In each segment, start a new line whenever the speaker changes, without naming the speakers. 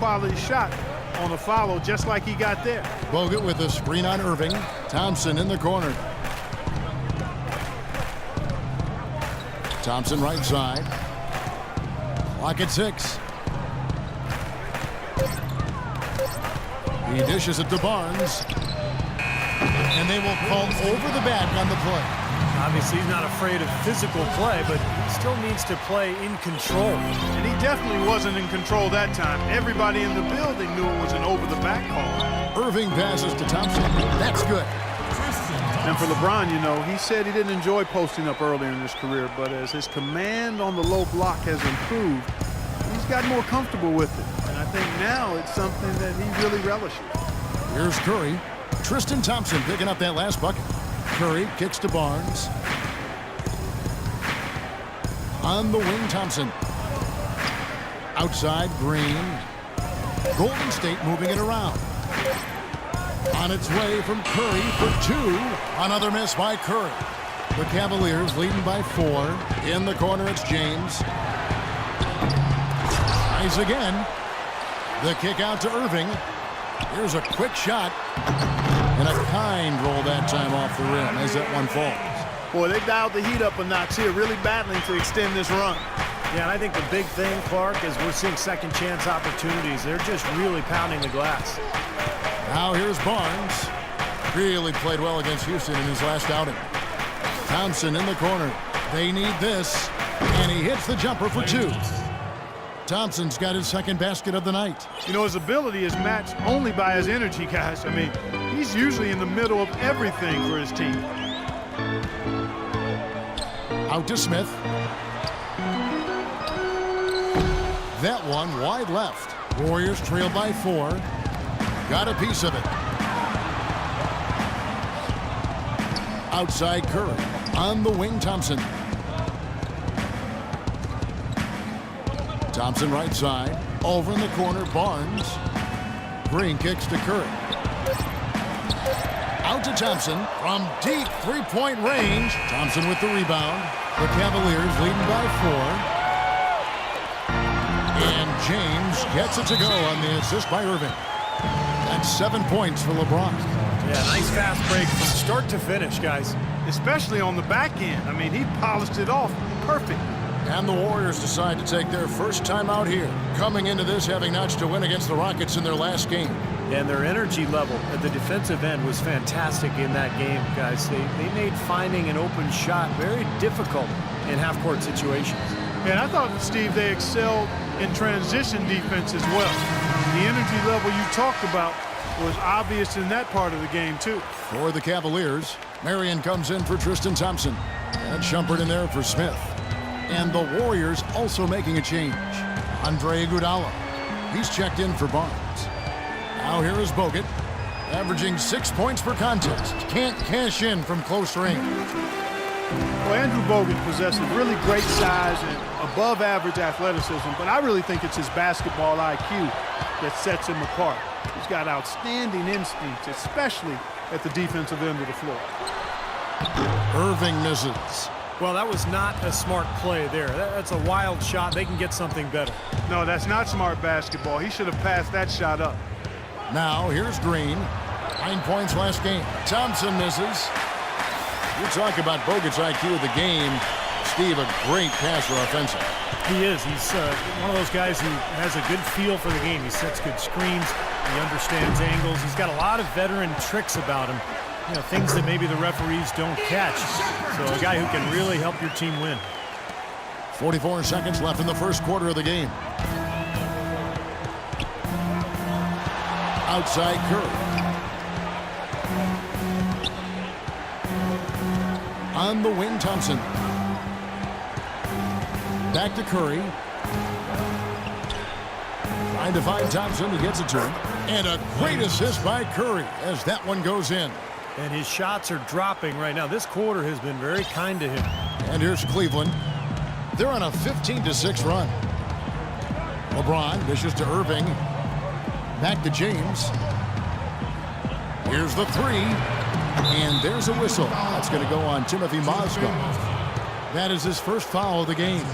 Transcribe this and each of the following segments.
quality shot on a follow just like he got there.
Bogut with a screen on Irving. Thompson in the corner. Thompson right side. Clock at 6. He dishes it to Barnes. And they will call over the back on the play.
Obviously, he's not afraid of physical play, but he still needs to play in control.
And he definitely wasn't in control that time. Everybody in the building knew it was an over-the-back call.
Irving passes to Thompson. That's good.
And for LeBron, you know, he said he didn't enjoy posting up earlier in his career, but as his command on the low block has improved, he's gotten more comfortable with it. And I think now it's something that he really relishes.
Here's Curry. Tristan Thompson picking up that last bucket. Curry kicks to Barnes. On the wing, Thompson. Outside, Green. Golden State moving it around. On its way from Curry for 2. Another miss by Curry. The Cavaliers leading by 4. In the corner, it's James. Tries again. The kick out to Irving. Here's a quick shot. And a kind roll that time off the rim as that one falls.
Boy, they dialed the heat up a notch here, really battling to extend this run.
Yeah, and I think the big thing, Clark, is we're seeing second chance opportunities. They're just really pounding the glass.
Now here's Barnes. Really played well against Houston in his last outing. Thompson in the corner. They need this. And he hits the jumper for 2. Thompson's got his second basket of the night.
You know, his ability is matched only by his energy, guys. I mean, he's usually in the middle of everything for his team.
Out to Smith. That one wide left. Warriors trail by 4. Got a piece of it. Outside Curry. On the wing, Thompson. Thompson right side. Over in the corner, Barnes. Green kicks to Curry. Out to Thompson from deep three-point range. Thompson with the rebound. The Cavaliers leading by 4. And James gets it to go on the assist by Irving. That's 7 points for LeBron.
Yeah, nice fast break from start to finish, guys.
Especially on the back end. I mean, he polished it off perfect.
And the Warriors decide to take their first time out here, coming into this having notched a win against the Rockets in their last game.
And their energy level at the defensive end was fantastic in that game, guys. They made finding an open shot very difficult in half-court situations.
And I thought, Steve, they excelled in transition defense as well. The energy level you talked about was obvious in that part of the game, too.
For the Cavaliers, Marion comes in for Tristan Thompson. And Shumpert in there for Smith. And the Warriors also making a change. Andre Iguodala. He's checked in for Barnes. Now here is Bogut, averaging 6 points per contest. Can't cash in from close range.
Well, Andrew Bogut possesses really great size and above-average athleticism, but I really think it's his basketball IQ that sets him apart. He's got outstanding instincts, especially at the defensive end of the floor.
Irving misses.
Well, that was not a smart play there. That's a wild shot. They can get something better.
No, that's not smart basketball. He should have passed that shot up.
Now, here's Green. 9 points last game. Thompson misses. You talk about Bogut's IQ of the game. Steve, a great passer offensive.
He is. He's one of those guys who has a good feel for the game. He sets good screens. He understands angles. He's got a lot of veteran tricks about him. You know, things that maybe the referees don't catch. So a guy who can really help your team win.
44 seconds left in the first quarter of the game. Outside Curry. On the wing, Thompson. Back to Curry. Trying to find Thompson. He gets a turn. And a great assist by Curry as that one goes in.
And his shots are dropping right now. This quarter has been very kind to him.
And here's Cleveland. They're on a 15-6 run. LeBron dishes to Irving. Back to James. Here's the 3. And there's a whistle. That's going to go on Timothy Mozgov. That is his first foul of the game.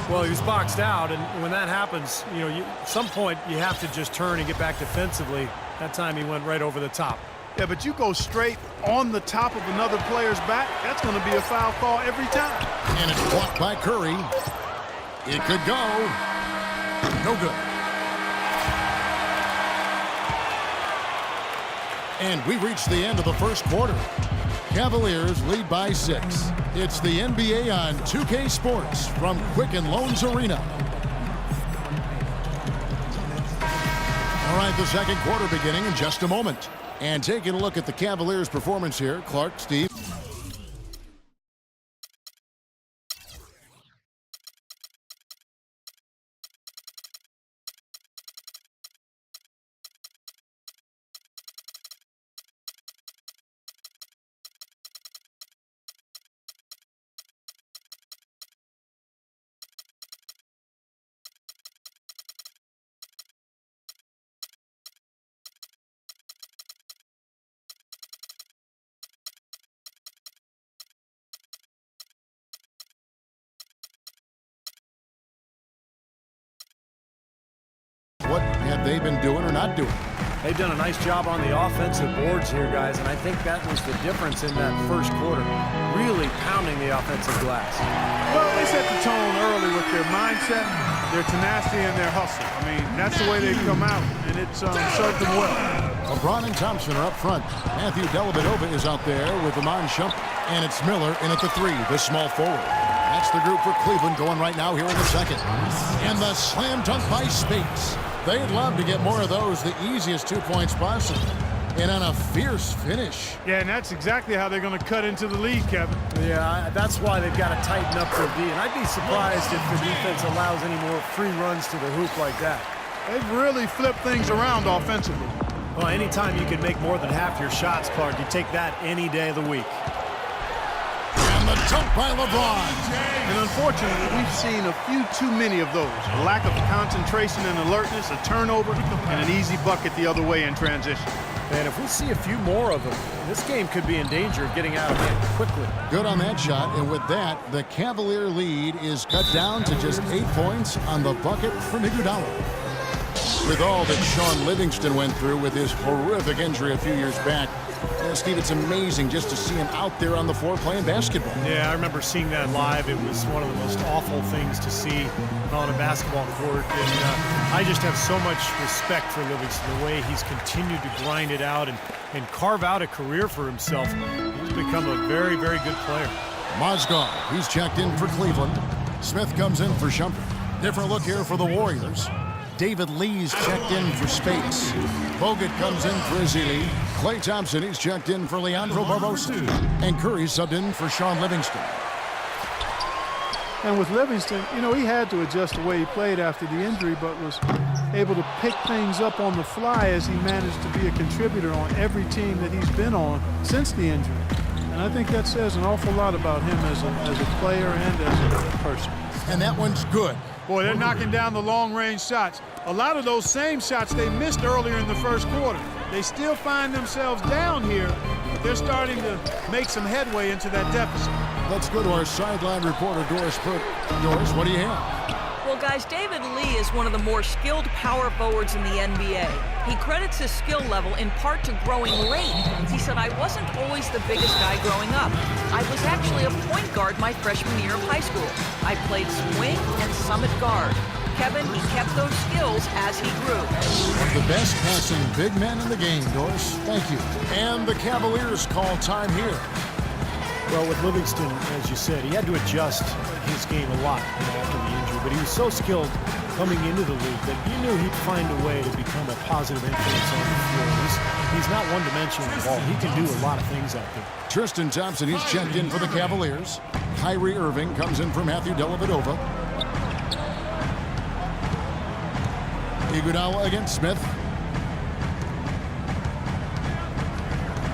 Well, he was boxed out, and when that happens, at some point you have to just turn and get back defensively. That time he went right over the top.
Yeah, but you go straight on the top of another player's back, that's going to be a foul call every time.
And it's blocked by Curry. It could go. No good. And we reached the end of the first quarter. Cavaliers lead by 6. It's the NBA on 2K Sports from Quicken Loans Arena. All right, the second quarter beginning in just a moment. And taking a look at the Cavaliers' performance here, Clark, Steve. What have they been doing or not doing?
They've done a nice job on the offensive boards here, guys, and I think that was the difference in that first quarter. Really pounding the offensive glass.
Well, they set the tone early with their mindset, their tenacity, and their hustle. I mean, that's the way they've come out, and it's served them well.
LeBron and Thompson are up front. Matthew Dellavedova is out there with Iman Shumpert. And it's Miller in at the 3, the small forward. That's the group for Cleveland going right now here in the second. And the slam dunk by Spates. They'd love to get more of those, the easiest 2 points possible. And on a fierce finish.
Yeah, and that's exactly how they're going to cut into the lead, Kevin.
Yeah, that's why they've got to tighten up their D. And I'd be surprised if the defense allows any more free runs to the hoop like that.
They've really flipped things around offensively.
Well, anytime you can make more than half your shots, Clark, you take that any day of the week.
And the dunk by LeBron.
And unfortunately, we've seen a few too many of those. A lack of concentration and alertness, a turnover, and an easy bucket the other way in transition.
And if we see a few more of them, this game could be in danger of getting out of hand quickly.
Good on that shot, and with that, the Cavalier lead is cut down to just 8 points on the bucket from Iguodala. With all that Sean Livingston went through with his horrific injury a few years back, Steve, it's amazing just to see him out there on the floor playing basketball.
Yeah, I remember seeing that live. It was one of the most awful things to see on a basketball court. And I just have so much respect for Livingston, the way he's continued to grind it out and carve out a career for himself. He's become a very, very good player.
Mozgov, he's checked in for Cleveland. Smith comes in for Shumpert. Different look here for the Warriors. David Lee's checked in for Spates. Bogut comes in for Ezeli. Klay Thompson, he's checked in for Leandro Barbosa. And Curry subbed in for Sean Livingston.
And with Livingston, you know, he had to adjust the way he played after the injury, but was able to pick things up on the fly as he managed to be a contributor on every team that he's been on since the injury. And I think that says an awful lot about him as a player and as a person.
And that one's good.
Boy, they're knocking down the long-range shots. A lot of those same shots they missed earlier in the first quarter. They still find themselves down here, but they're starting to make some headway into that deficit.
Let's go to our sideline reporter, Doris Pert. Doris, what do you have?
Well, guys, David Lee is one of the more skilled power forwards in the NBA. He credits his skill level in part to growing late. He said, "I wasn't always the biggest guy growing up. I was actually a point guard my freshman year of high school. I played swing and summit guard." Kevin, he kept those skills as he grew.
One of the best passing big men in the game, Doris. Thank you. And the Cavaliers call time here.
Well, with Livingston, as you said, he had to adjust his game a lot after the injury, but he was so skilled coming into the league that you knew he'd find a way to become a positive influence on the floor. He's not one-dimensional at all. He can do a lot of things out there.
Tristan Thompson, he's checked in for the Cavaliers. Kyrie Irving comes in for Matthew Dellavedova. Iguodala against Smith.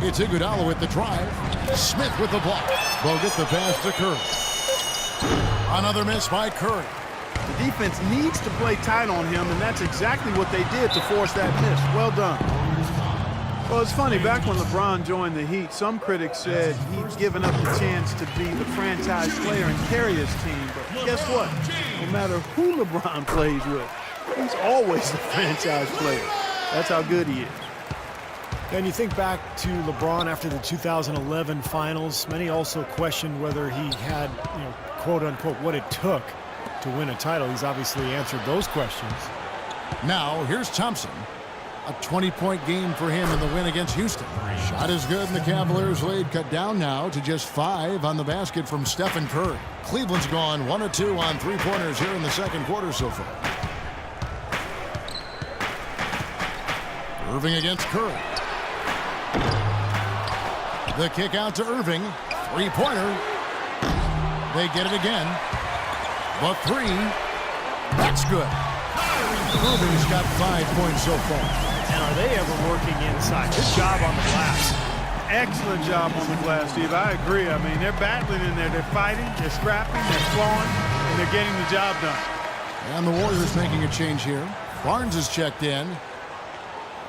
It's Iguodala with the drive. Smith with the block. Bogut the pass to Curry. Another miss by Curry.
The defense needs to play tight on him, and that's exactly what they did to force that miss. Well done. Well, it's funny, back when LeBron joined the Heat, some critics said he'd given up the chance to be the franchise player and carry his team. But guess what? No matter who LeBron plays with, he's always the franchise player. That's how good he is.
And you think back to LeBron after the 2011 finals, many also questioned whether he had, quote unquote, what it took to win a title. He's obviously answered those questions.
Now, here's Thompson. A 20-point game for him in the win against Houston. Shot is good, and the Cavaliers' lead cut down now to just 5 on the basket from Stephen Curry. Cleveland's gone 1 of 2 on three-pointers here in the second quarter so far. Irving against Curry. The kick out to Irving. Three-pointer. They get it again. The three. That's good. Irving's got 5 points so far.
And are they ever working inside? Good job on the glass.
Excellent job on the glass, Steve. I agree. I mean, they're battling in there. They're fighting, they're scrapping, they're clawing, and they're getting the job done.
And the Warriors making a change here. Barnes is checked in.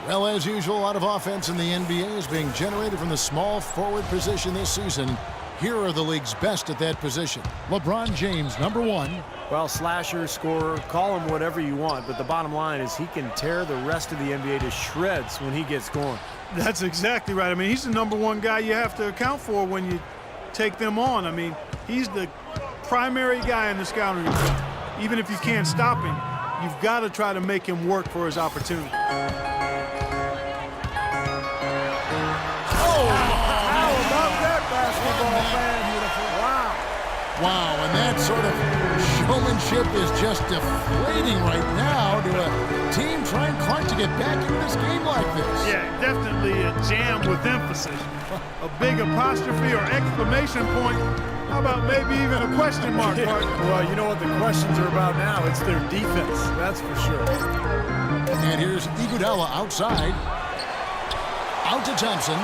Well, as usual, a lot of offense in the NBA is being generated from the small forward position this season. Here are the league's best at that position. LeBron James, number 1.
Well, slasher, scorer, call him whatever you want, but the bottom line is he can tear the rest of the NBA to shreds when he gets going.
That's exactly right. I mean, he's the number 1 guy you have to account for when you take them on. I mean, he's the primary guy in the scouting report. Even if you can't stop him, you've got to try to make him work for his opportunity.
Wow, and that sort of showmanship is just deflating right now to a team trying hard to get back into this game like this.
Yeah, definitely a jam with emphasis. A big apostrophe or exclamation point. How about maybe even a question mark, partner?
Well, you know what the questions are about now. It's their defense, that's for sure.
And here's Iguodala outside. Out to Thompson.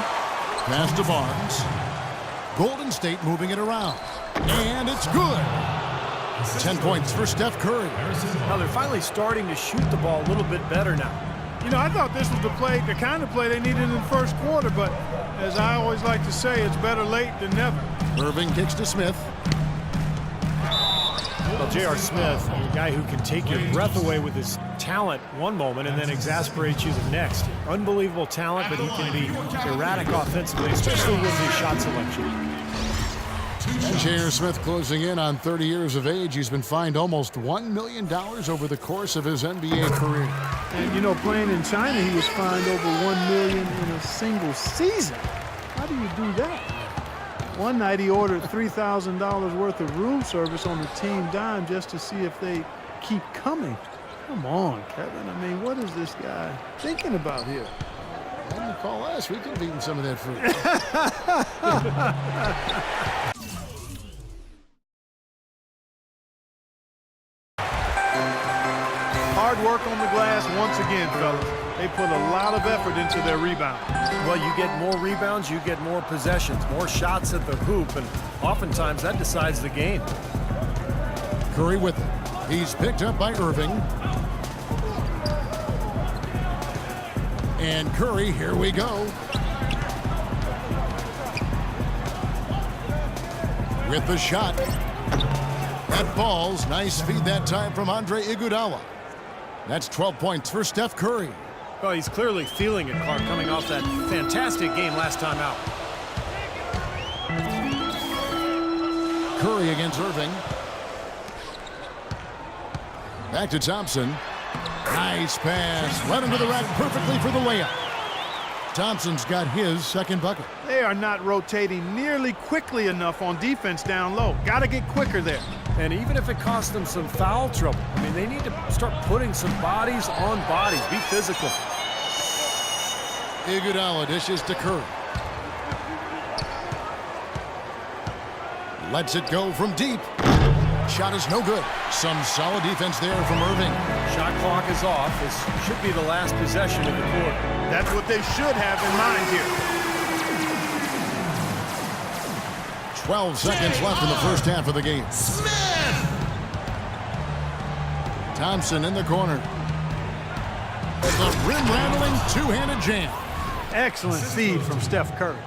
Pass to Barnes. Golden State moving it around. And it's good. 10 points for Steph Curry.
Now they're finally starting to shoot the ball a little bit better now.
You know, I thought this was the kind of play they needed in the first quarter, but as I always like to say, it's better late than never.
Irving kicks to Smith.
Well, J.R. Smith, a guy who can take your breath away with his talent one moment and then exasperate you the next. Unbelievable talent, but he can be erratic offensively, especially with his shot selection.
And J.R. Smith closing in on 30 years of age. He's been fined almost $1 million over the course of his NBA career.
And, you know, playing in China, he was fined over $1 million in a single season. How do you do that? One night he ordered $3,000 worth of room service on the team dime just to see if they keep coming. Come on, Kevin. I mean, what is this guy thinking about here?
Why you call us? We could have eaten some of that food.
Hard work on the glass once again, fellas. They put a lot of effort into their rebound.
Well, you get more rebounds, you get more possessions, more shots at the hoop, and oftentimes that decides the game.
Curry with it. He's picked up by Irving. And Curry, here we go. With the shot. That falls. Nice feed that time from Andre Iguodala. That's 12 points for Steph Curry.
Well, he's clearly feeling it, Clark, coming off that fantastic game last time out.
Curry against Irving. Back to Thompson. Nice pass. Right into the rack perfectly for the layup. Thompson's got his second bucket.
They are not rotating nearly quickly enough on defense down low. Got to get quicker there.
And even if it costs them some foul trouble, I mean, they need to start putting some bodies on bodies. Be physical.
Iguodala dishes to Curry. Lets it go from deep. Shot is no good. Some solid defense there from Irving.
Shot clock is off. This should be the last possession of the quarter.
That's what they should have in mind here.
12 seconds left in the first half of the game.
Smith!
Thompson in the corner. The rim-rattling two-handed jam.
Excellent feed from Steph Curry.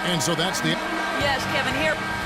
And so that's the...
Yes, Kevin, here.